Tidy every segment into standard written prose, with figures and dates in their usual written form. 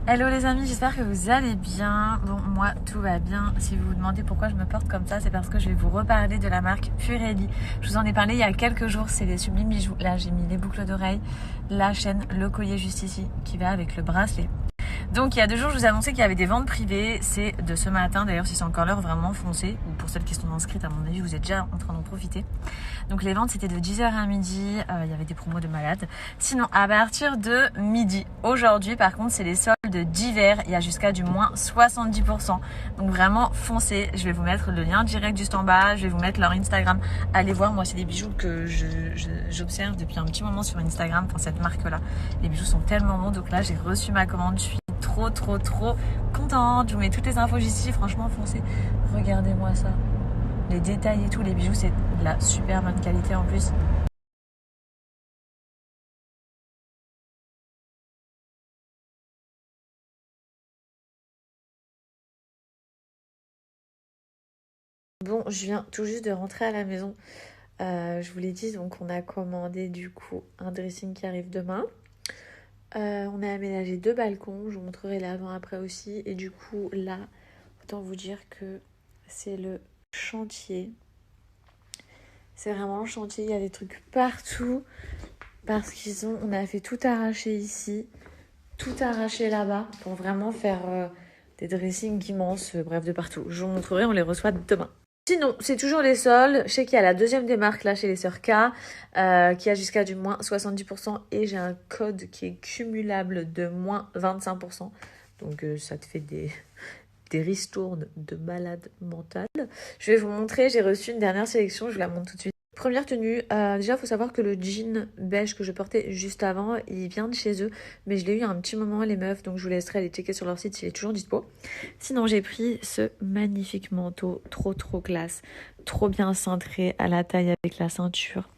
Hello les amis, j'espère que vous allez bien. Bon, moi tout va bien. Si vous vous demandez pourquoi je me porte comme ça, c'est parce que je vais vous reparler de la marque Purelli. Je vous en ai parlé il y a quelques jours, c'est les sublimes bijoux. Là j'ai mis les boucles d'oreilles, la chaîne, le collier juste ici qui va avec le bracelet. Donc il y a 2 jours, je vous ai annoncé qu'il y avait des ventes privées. C'est de ce matin, d'ailleurs si c'est encore l'heure, vraiment foncez. Ou pour celles qui sont inscrites, à mon avis, vous êtes déjà en train d'en profiter. Donc les ventes c'était de 10h à midi, il y avait des promos de malades. Sinon à partir de midi, aujourd'hui par contre c'est les soldes d'hiver, il y a jusqu'à du moins 70%. Donc vraiment foncez, je vais vous mettre le lien direct juste en bas, je vais vous mettre leur Instagram. Allez voir, moi c'est des bijoux que j'observe depuis un petit moment sur Instagram, pour cette marque là. Les bijoux sont tellement bons, donc là j'ai reçu ma commande, je suis trop contente. Je vous mets toutes les infos juste ici, franchement foncez, regardez-moi ça. Les détails et tout, les bijoux, c'est de la super bonne qualité en plus. Bon, je viens tout juste de rentrer à la maison. Je vous l'ai dit, donc on a commandé du coup un dressing qui arrive demain. On a aménagé 2 balcons, je vous montrerai l'avant-après aussi. Et du coup, là, autant vous dire que c'est le chantier. C'est vraiment le chantier, il y a des trucs partout. Parce on a fait tout arracher ici, tout arraché là-bas pour vraiment faire des dressings immenses, bref, de partout. Je vous montrerai, on les reçoit demain. Sinon, c'est toujours les soldes. Je sais qu'il y a la deuxième des marques là chez les sœurs K qui a jusqu'à du moins 70% et j'ai un code qui est cumulable de moins 25%. Donc ça te fait des ristournes de malade mentale. Je vais vous montrer, j'ai reçu une dernière sélection, je vous la montre tout de suite. Première tenue, déjà il faut savoir que le jean beige que je portais juste avant, il vient de chez eux, mais je l'ai eu il y a un petit moment les meufs, donc je vous laisserai aller checker sur leur site s'il est toujours dispo. Sinon j'ai pris ce magnifique manteau, trop classe, trop bien cintré à la taille avec la ceinture,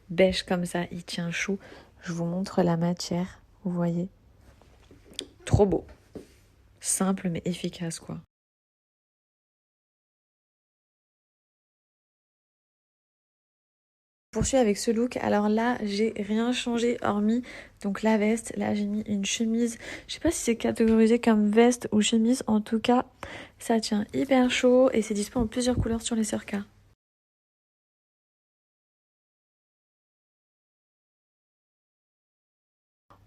beige comme ça, il tient chou. Je vous montre la matière, vous voyez, trop beau, simple mais efficace quoi. Poursuis avec ce look. Alors là, j'ai rien changé hormis donc la veste. Là, j'ai mis une chemise. Je sais pas si c'est catégorisé comme veste ou chemise. En tout cas, ça tient hyper chaud et c'est dispo en plusieurs couleurs sur les sœurs K.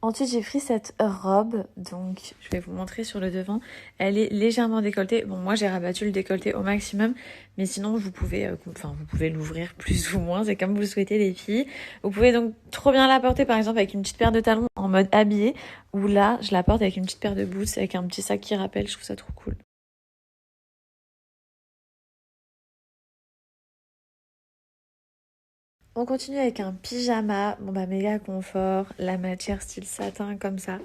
Ensuite, j'ai pris cette robe, donc je vais vous montrer sur le devant. Elle est légèrement décolletée. Bon, moi j'ai rabattu le décolleté au maximum, mais sinon vous pouvez l'ouvrir plus ou moins, c'est comme vous le souhaitez les filles. Vous pouvez donc trop bien la porter par exemple avec une petite paire de talons en mode habillé, ou là je la porte avec une petite paire de boots, avec un petit sac qui rappelle, je trouve ça trop cool. On continue avec un pyjama, bon bah méga confort, la matière style satin comme ça.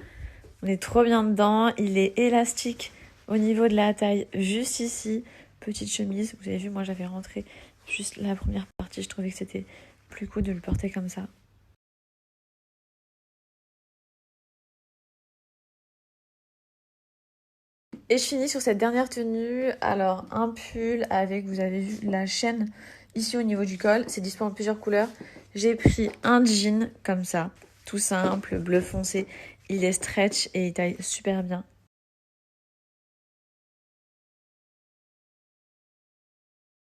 On est trop bien dedans, il est élastique au niveau de la taille, juste ici. Petite chemise, vous avez vu, moi j'avais rentré juste la première partie, je trouvais que c'était plus cool de le porter comme ça. Et je finis sur cette dernière tenue, alors un pull avec, vous avez vu, la chaîne ici au niveau du col, c'est dispo en plusieurs couleurs. J'ai pris un jean comme ça, tout simple, bleu foncé, il est stretch et il taille super bien.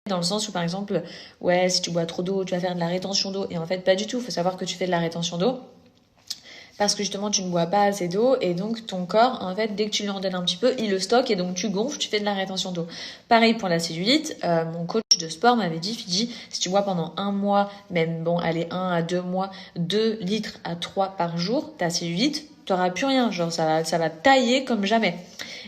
Dans le sens où, par exemple, ouais, si tu bois trop d'eau, tu vas faire de la rétention d'eau. Et en fait, pas du tout. Il faut savoir que tu fais de la rétention d'eau parce que justement, tu ne bois pas assez d'eau. Et donc, ton corps, en fait, dès que tu lui en donnes un petit peu, il le stocke et donc tu gonfles, tu fais de la rétention d'eau. Pareil pour la cellulite. Mon coach de sport m'avait dit, Fidji, si tu bois pendant 1 mois, même, bon, allez, 1 à 2 mois, 2 litres à 3 par jour, ta cellulite, t'auras plus rien. Genre, ça va tailler comme jamais.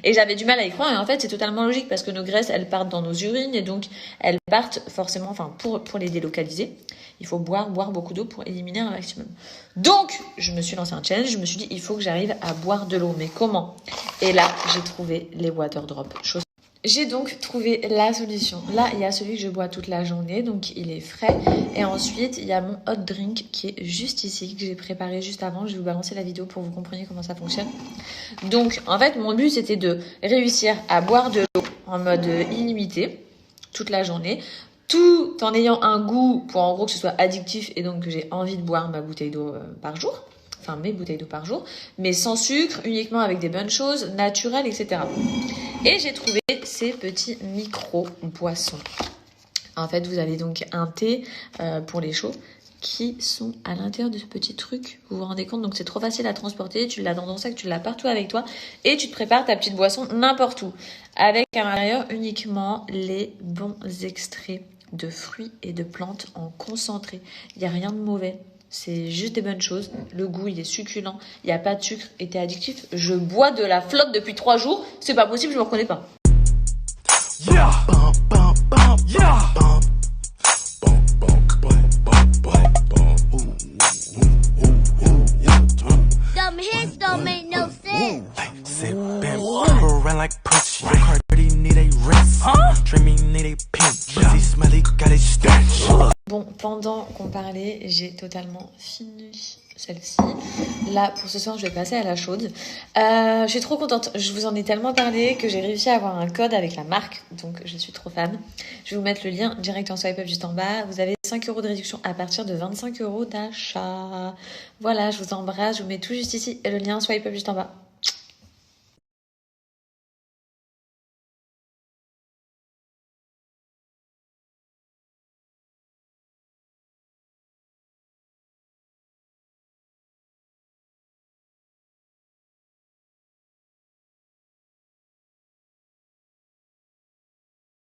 Et j'avais du mal à y croire, et en fait c'est totalement logique parce que nos graisses elles partent dans nos urines et donc elles partent forcément, enfin pour les délocaliser, il faut boire beaucoup d'eau pour éliminer un maximum. Donc je me suis lancé un challenge, je me suis dit il faut que j'arrive à boire de l'eau, mais comment? Et là j'ai trouvé les water drops. J'ai donc trouvé la solution. Là, il y a celui que je bois toute la journée, donc il est frais. Et ensuite, il y a mon hot drink qui est juste ici, que j'ai préparé juste avant. Je vais vous balancer la vidéo pour que vous compreniez comment ça fonctionne. Donc, en fait, mon but, c'était de réussir à boire de l'eau en mode illimité toute la journée, tout en ayant un goût pour en gros que ce soit addictif et donc que j'ai envie de boire ma bouteille d'eau par jour. enfin mes bouteilles d'eau par jour, mais sans sucre, uniquement avec des bonnes choses, naturelles, etc. Et j'ai trouvé ces petits micro-boissons. En fait, vous avez donc un thé pour les chauds qui sont à l'intérieur de ce petit truc. Vous vous rendez compte? Donc c'est trop facile à transporter. Tu l'as dans ton sac, tu l'as partout avec toi. Et tu te prépares ta petite boisson n'importe où. Avec à l'intérieur uniquement les bons extraits de fruits et de plantes en concentré. Il n'y a rien de mauvais. C'est juste des bonnes choses. Le goût, il est succulent. Il n'y a pas de sucre et t'es addictif. Je bois de la flotte depuis 3 jours. C'est pas possible, je me reconnais pas. Yeah. Yeah. Dumb hits don't make no sense. Sippin' purple like pussy. Your Cardi need a rinse. Dreamy need a pink. Pussy smelly got a stench. Bon, pendant qu'on parlait, j'ai totalement fini celle-ci. Là, pour ce soir, je vais passer à la chaude. Je suis trop contente. Je vous en ai tellement parlé que j'ai réussi à avoir un code avec la marque. Donc, je suis trop fan. Je vais vous mettre le lien direct en swipe up juste en bas. Vous avez 5 € de réduction à partir de 25 € d'achat. Voilà, je vous embrasse. Je vous mets tout juste ici et le lien swipe up juste en bas.